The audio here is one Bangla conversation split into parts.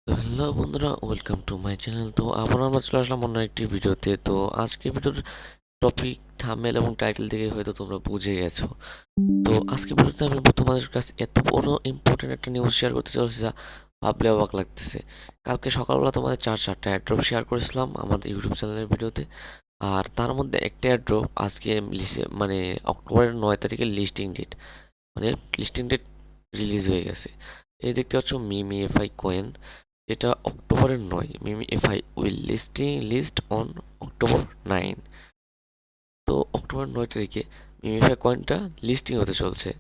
তো হ্যালো বন্ধুরা, ওয়েলকাম টু মাই চ্যানেল। তো আবার আমরা চলে আসলাম অন্য একটি ভিডিওতে। তো আজকে ভিডিওর টপিক, থাম্বনেল এবং টাইটেল থেকে হয়তো তোমরা বুঝে গেছো। তো আজকে ভিডিওতে আমি তোমাদের কাছে এত বড় ইম্পর্টেন্ট একটা নিউজ শেয়ার করতে চলেছি যা ভাবলে অবাক লাগতেছে। কালকে সকালবেলা তোমাদের চারটা এয়ারড্রপ শেয়ার করেছিলাম আমাদের ইউটিউব চ্যানেলের ভিডিওতে। আর তার মধ্যে একটা এয়ারড্রপ আজকে মানে অক্টোবরের 9 তারিখের লিস্টিং ডেট, মানে লিস্টিং ডেট রিলিজ হয়ে গেছে। এই দেখতে পাচ্ছ মিমিএফআই কয়েন, এটা অক্টোবরের 9। মিমিএফআই উইল লিস্ট অন অক্টোবর 9। তো অক্টোবর 9 তারিখে মিমিএফআই কয়েনটা লিস্টিং হতে চলছে।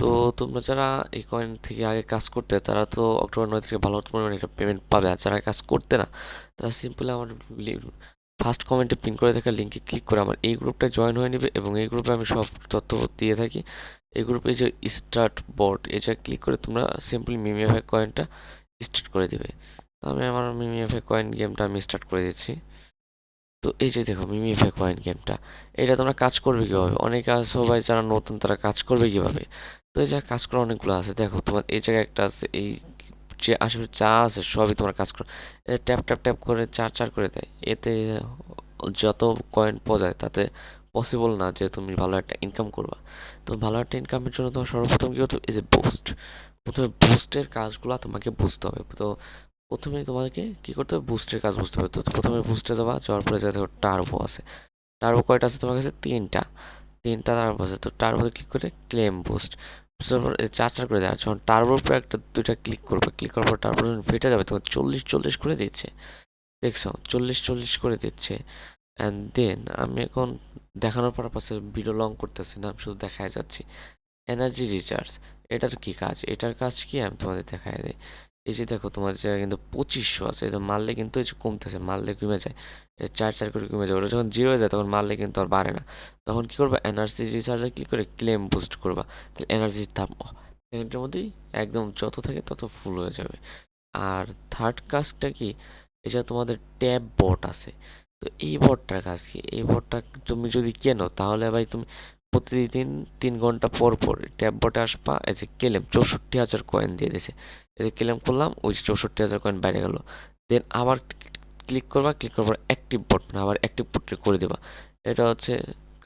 তো তোমরা যারা এই কয়েন থেকে আগে কাজ করতে, তারা তো অক্টোবর 9 তারিখে ভালো পরিমাণে একটা পেমেন্ট পাবে। আর যারা কাজ করতে না, তারা সিম্পলি আমার ফার্স্ট কমেন্টে পিন করে থাকা লিঙ্কে ক্লিক করে আমার এই গ্রুপটা জয়েন হয়ে নেবে, এবং এই গ্রুপে আমি সব তথ্য দিয়ে থাকি। এই গ্রুপে যে স্টার্ট বট, এই জায়গায় ক্লিক করে তোমরা সিম্পলি মিমিএফআই কয়েনটা স্টার্ট করে দিবে। তো আমি আমার মিমিএফআই কয়েন গেমটা আমি স্টার্ট করে দিচ্ছি। তো এই যে দেখো মিমিএফআই কয়েন গেমটা, এটা তোমরা কাজ করবে কিভাবে? অনেকে আছে ভাই যারা নতুন, তারা কাজ করবে কিভাবে? তো এই জায়গায় কাজ করা অনেকগুলো আছে। দেখো তোমার এই জায়গায় একটা আছে, এই যে আশেপাশে যা আছে সবই তোমার কাজ করো। এটা ট্যাপ ট্যাপ ট্যাপ করে চার চার করে দেয়। এতে যত কয়েন পাওয়া যায় তাতে পসিবল না যে তুমি ভালো একটা ইনকাম করবা। তো ভালো একটা ইনকামের জন্য তোমার সর্বপ্রথম কি হতো, এই যে বুস্ট, প্রথমে বুস্টের কাজগুলো তোমাকে বুঝতে হবে। তো প্রথমে তোমাকে কি করতে হবে, বুস্টের কাজ বুঝতে হবে। তো প্রথমে বুস্টে যাবা, যাওয়ার পরে যা দেখো টার্বো আছে। টার্বো কয়টা আছে তোমার কাছে? তিনটা। তিনটা টার্বো আছে। তো টার্বোতে ক্লিক করে ক্লেম বুস্ট, বুঝতে পর চার চার করে দেওয়া। যখন টার্বোর উপরে একটা দুইটা ক্লিক করবে, ক্লিক করার পর টার্বো যখন ফেটে যাবে তখন 40 40 করে দিচ্ছে। দেখছো 40 40 করে দিচ্ছে। অ্যান্ড দেন আমি এখন দেখানোর পর পাশে ভিডিও লং করতেছি না, আমি শুধু দেখায় যাচ্ছি। এনার্জি রিচার্জ, এটার কি কাজ? এটার কাজ কি আমি তোমাদের দেখায় দিই। এই যে দেখো তোমার জায়গায় কিন্তু 2500 আছে, এটা মারলে কিন্তু এই যে কমতেছে, মারলে কমে যায়। চার চার করে কমে যায়। ওটা যখন জিরো হয়ে যায় তখন মারলে কিন্তু আর বাড়ে না। তখন কি করবা, এনার্জি রিচার্জে ক্লিক করে ক্লেম বুস্ট করবা। তাহলে এনার্জির দাম সেকেন্ডের মধ্যেই একদম যত থাকে তত ফুল হয়ে যাবে। আর থার্ড কাজটা কি, এটা তোমাদের ট্যাব বট আছে। তো এই বটটার কাজ কি? এই বটটা তুমি যদি কেনো তাহলে ভাই তুমি প্রতিদিন 3 ঘন্টা পর পর ট্যাব বটে আসবা। এই যে ক্লেম 64,000 কয়েন দিয়ে দিয়েছে, এই যে ক্লেম করলাম, ওই যে 64,000 কয়েন বাইরে গেল। দেন আবার ক্লিক করবা, ক্লিক করার পর অ্যাক্টিভ বট, মানে আবার অ্যাক্টিভ বট করে দেবা। এটা হচ্ছে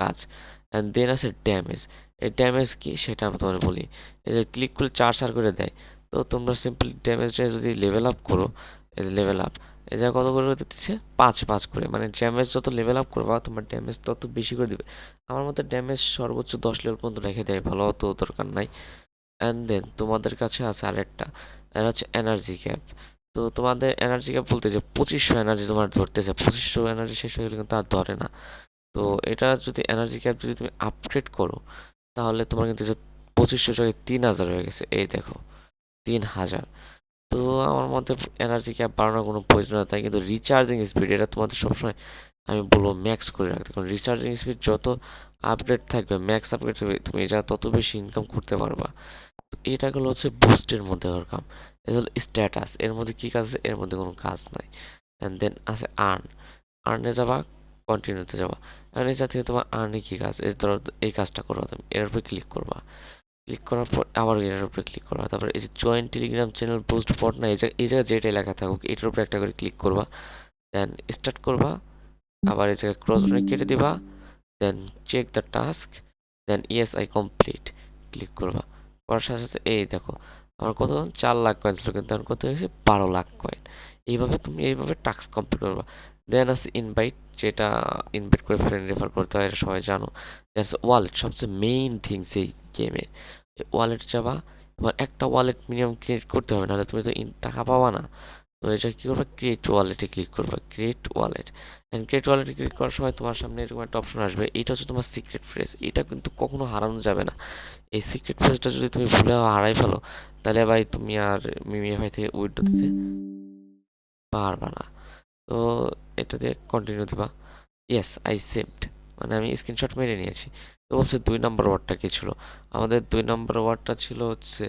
কাজ। অ্যান্ড দেন আছে ড্যামেজ। এই ড্যামেজ কি সেটা আমি তোমার বলি। এই যে ক্লিক করলে চার চার করে দেয়। তো তোমরা সিম্পলি ড্যামেজটা যদি লেভেল আপ করো, এই লেভেল আপ, এই জায়গায় কত করে দিচ্ছে? 5 5 করে। মানে ড্যামেজ যত লেভেল আপ করবা তোমার ড্যামেজ তত বেশি করে দিবে। আমার মতে ড্যামেজ সর্বোচ্চ 10 লেভেল পর্যন্ত রেখে দেয়, ভালো অত দরকার নাই। অ্যান্ড দেন তোমাদের কাছে আছে আরেকটা, এটা হচ্ছে এনার্জি ক্যাপ। তো তোমাদের এনার্জি ক্যাপ বলতে যে 2500 এনার্জি তোমার ধরতেছে, 2500 এনার্জি শেষ হয়ে গেলে কিন্তু আর ধরে না। তো এটা যদি এনার্জি ক্যাপ যদি তুমি আপগ্রেড করো, তাহলে তোমার কিন্তু যে 2500 জায়গায় 3000 হয়ে গেছে। এই দেখো 3000। তো আমার মতে এনার্জি ক্যাপ বাড়ানোর কোনো প্রয়োজন নেই। তাই কিন্তু রিচার্জিং স্পিড, এটা তোমাদের সবসময় আমি বলবো ম্যাক্স করে রাখতে, কারণ রিচার্জিং স্পিড যত আপডেট থাকবে, ম্যাক্স আপডেট থাকবে, তুমি যা তত বেশি ইনকাম করতে পারবা। তো এটা গুলো হচ্ছে বুস্টের মধ্যে ওর কাম। এটা হলো স্ট্যাটাস, এর মধ্যে কি কাজ আছে? এর মধ্যে কোনো কাজ নাই। অ্যান্ড দেন আছে আর্ন। আর্নে যাবা, কন্টিনিউতে যাবা। আর এই থেকে তোমার আর্নে কি কাজ, এই ধরো এই কাজটা করো, তুমি এর উপরে ক্লিক করবা। ক্লিক করার পর আবার এটার উপরে ক্লিক করবা। তারপরে এই যে জয়েন টেলিগ্রাম চ্যানেল বুস্ট বট, না এই জায়গায় যেটা লেখা থাকুক এটার উপরে একটা করে ক্লিক করবা। দেন স্টার্ট করবা। আবার এই জায়গায় ক্রস কেটে দিবা। Then check the task. Then yes I complete click করবা। করার সাথে সাথে এই দেখো আমার কত 4 লাখ কয়েন ছিল, কিন্তু আমার কত হয়েছে 12 লাখ কয়েন। এইভাবে তুমি এইভাবে টাস্ক কমপ্লিট করবা। দেন আছে ইনভাইট, যেটা ইনভাইট করে ফ্রেন্ড রেফার করতে হয়, এটা সবাই জানো। দেন ওয়ালেট, সবচেয়ে মেইন থিংস এই গেমে। ওয়ালেট যাবা, তোমার একটা ওয়ালেট মিনিমাম ক্রিয়েট করতে হবে, নাহলে তুমি তো টাকা পাবা না। তো এটা কি করবে, ক্রিয়েট ওয়ালেটে ক্লিক করবে, ক্রিয়েট ওয়ালেট। অ্যান্ড ক্রিয়েট ওয়ালেটে ক্লিক করার সময় তোমার সামনে এরকম একটা অপশন আসবে, এটা হচ্ছে তোমার সিক্রেট ফ্রেজ। এটা কিন্তু কখনো হারানো যাবে না। এই সিক্রেট ফ্রেজটা যদি তুমি ভুলে হারাই ফেলো, তাহলে ভাই তুমি আর মিমিএফআই থেকে উইথড্র দিতে পারবা না। তো এটা দিয়ে কন্টিনিউ দিবা। ইয়েস আই সেভড, মানে আমি স্ক্রিনশট মেরে নিয়েছি। তো বলছে 2 নম্বর ওয়ার্ডটা কি ছিল? আমাদের 2 নম্বর ওয়ার্ডটা ছিল হচ্ছে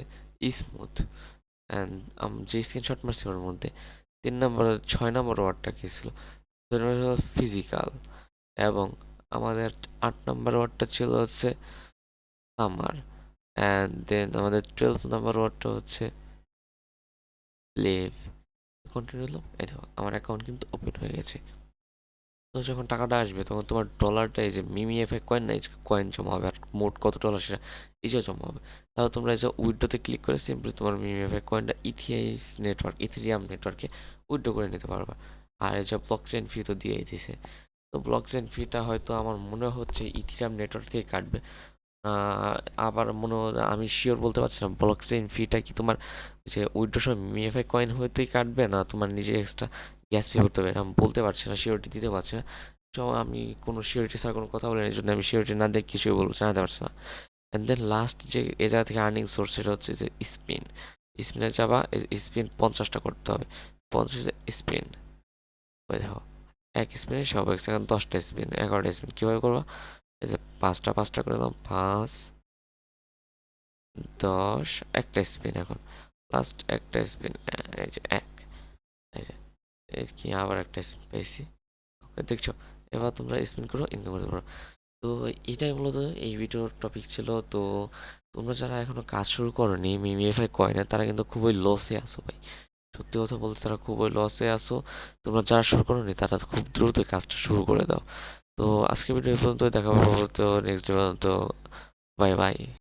স্মুথ। অ্যান্ড যে স্ক্রিনশট মারছি ওর মধ্যে 3 নম্বর 6 নম্বর ওয়ার্ডটা কি ছিল? ফিজিক্যাল। এবং আমাদের 8 নম্বর ওয়ার্ডটা ছিল হচ্ছে সামার। অ্যান্ড দেন আমাদের 12 নম্বর ওয়ার্ডটা হচ্ছে লিভ। কন্টিনিউ দিলাম, এই দেখো আমার অ্যাকাউন্ট কিন্তু ওপেন হয়ে গেছে। তো যখন টাকাটা আসবে তখন তোমার ডলারটা এই যে মিমিএফআই কয়েন না, এই কয়েন জমা হবে, আর মোট কত ডলার সেটা এই যে জমা হবে। তাহলে তোমরা এই যে উইথড্রোতে ক্লিক করে সিম্পলি তোমার মিমিএফআই কয়েনটা ইথেরিয়াম নেটওয়ার্কে উইথড্রো করে নিতে পারবা। আর এই যে ব্লকচেন ফি তো দিয়েই দিছে। তো ব্লকচেন ফিটা হয়তো আমার মনে হচ্ছে ইথেরিয়াম নেটওয়ার্ক থেকে কাটবে। আহ, আবার মনে হয়, আমি শিওর বলতে পারছি না ব্লকচেন ফিটা কি তোমার যে উইথড্র সময় মিএফআই কয়েন হইতেই কাটবে না তোমার নিজে এক্সট্রা গ্যাস পে করতে হবে, আমি বলতে পারছি না, শিওরিটি দিতে পারছি না। তো আমি কোনো শিওরিটি ছাড়া কোনো কথা বলিনি, এই জন্য আমি শিওরিটি না দিয়ে কিছুই বলতে জানাতে পারছি না। অ্যান্ড দেন লাস্ট যে এ জায়গা থেকে আর্নিং সোর্স সেটা হচ্ছে যে স্পিন। স্পিনে যাবা, স্পিন 50টা করতে হবে। 50 স্পিন, ওই দেখো এক স্পিনে সব এক সেকেন্ড 10টা স্পিন, 11টা স্পিন কীভাবে করবা? এই যে পাঁচটা পাঁচটা করে দিলাম, 5, 10, একটা স্পিন এখন, লাস্ট একটা স্পিন, এই যে এক, এই যে এই কি আবার একটা স্পিন পেয়েছি। ওকে, দেখছো? এবার তোমরা স্পিন করো, ইনকাম করতে পারো। তো এটাই মূলত এই ভিডিওর টপিক ছিল। তো তোমরা যারা এখনো কাজ শুরু করোনি মিমিএফআই কয়েনে, তারা কিন্তু খুবই লসে আছো ভাই। সত্যি কথা বলতে তারা খুবই লসে আছো। তোমরা যারা শুরু করোনি তারা খুব দ্রুত কাজটা শুরু করে দাও। তো আজকে ভিডিও এই পর্যন্ত, দেখা হবে তো নেক্সট ভিডিও। Bye bye.